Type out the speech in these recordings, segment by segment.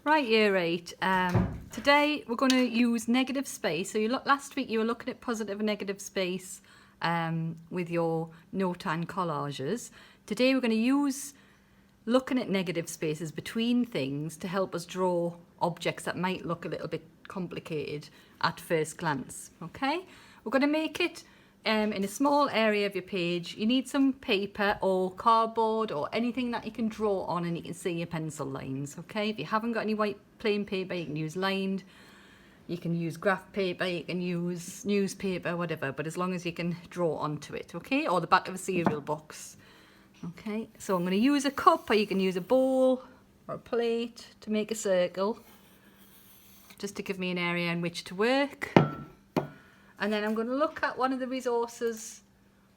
Right, year 8. Today we're going to use negative space. So last week you were looking at positive and negative space with your note and collages. Today we're going to use looking at negative spaces between things to help us draw objects that might look a little bit complicated at first glance. Okay, we're going to make it in a small area of your page. You need some paper or cardboard or anything that you can draw on and you can see your pencil lines. Okay, if you haven't got any white plain paper, you can use lined, you can use graph paper, you can use newspaper, whatever, but as long as you can draw onto it. Okay, or the back of a cereal box. Okay, so I'm going to use a cup, or you can use a bowl or a plate to make a circle, just to give me an area in which to work. And then I'm going to look at one of the resources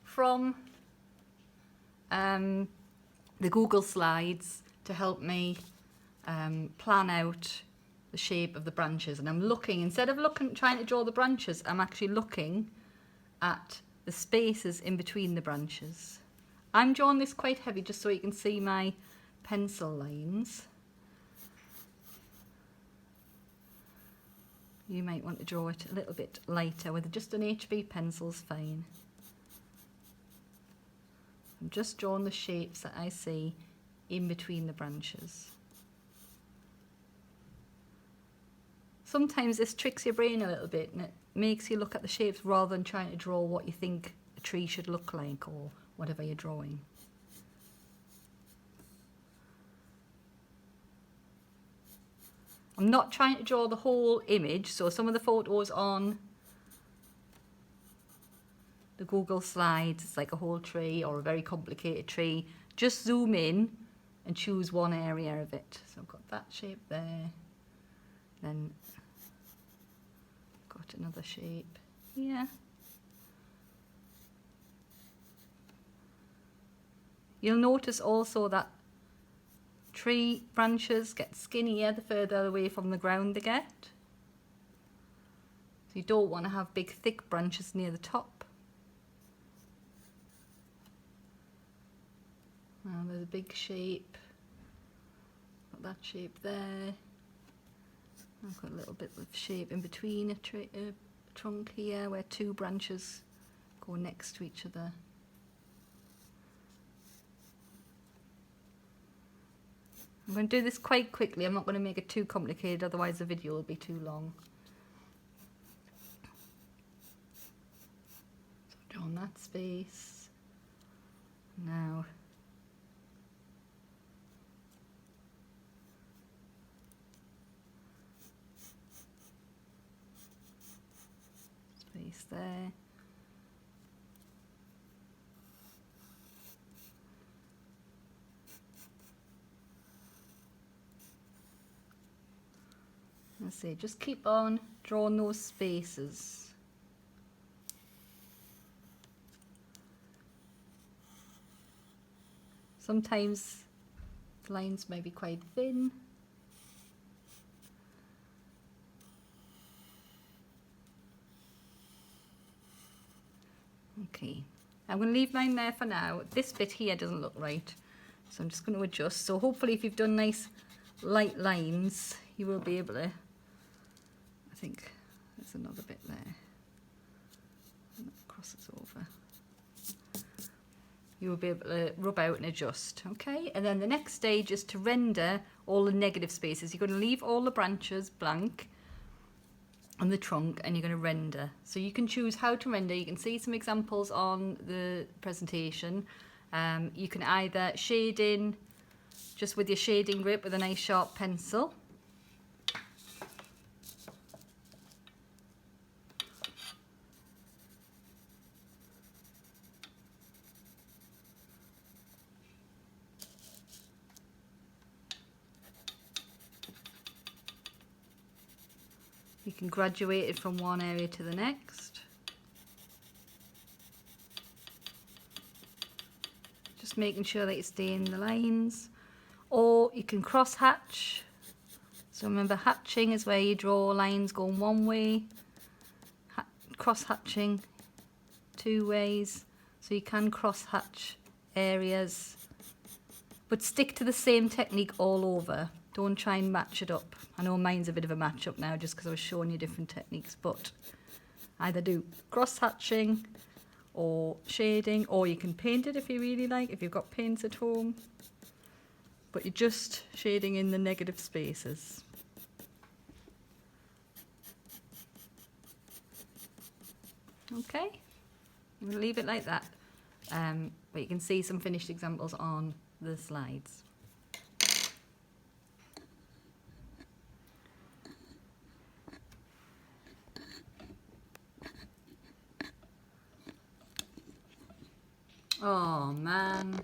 from the Google Slides to help me plan out the shape of the branches. And I'm looking, instead of trying to draw the branches, I'm actually looking at the spaces in between the branches. I'm drawing this quite heavy just so you can see my pencil lines. You might want to draw it a little bit lighter with just an HB pencil's fine. I'm just drawing the shapes that I see in between the branches. Sometimes this tricks your brain a little bit and it makes you look at the shapes rather than trying to draw what you think a tree should look like or whatever you're drawing. I'm not trying to draw the whole image, so some of the photos on the Google Slides, it's like a whole tree or a very complicated tree. Just zoom in and choose one area of it. So I've got that shape there, then got another shape here. You'll notice also that tree branches get skinnier the further away from the ground they get. So you don't want to have big thick branches near the top. Now there's a big shape. Got that shape there. I've got a little bit of shape in between a trunk here where two branches go next to each other. I'm going to do this quite quickly. I'm not going to make it too complicated, otherwise the video will be too long. So drawing that space. Now space there. Let's see, just keep on drawing those spaces. Sometimes the lines may be quite thin. Okay, I'm going to leave mine there for now. This bit here doesn't look right, so I'm just going to adjust. So hopefully if you've done nice light lines, you will be able to, I think there's another bit there, and that crosses over. You will be able to rub out and adjust, okay? And then the next stage is to render all the negative spaces. You're going to leave all the branches blank on the trunk and you're going to render. So you can choose how to render. You can see some examples on the presentation. You can either shade in just with your shading grip with a nice sharp pencil. You can graduate it from one area to the next. Just making sure that you stay in the lines. Or you can cross hatch. So remember, hatching is where you draw lines going one way. Cross hatching two ways. So you can cross hatch areas, but stick to the same technique all over. Don't try and match it up. I know mine's a bit of a match up now just because I was showing you different techniques, but either do cross-hatching or shading, or you can paint it if you really like, if you've got paints at home. But you're just shading in the negative spaces. Okay, we'll leave it like that. But you can see some finished examples on the slides. Oh man.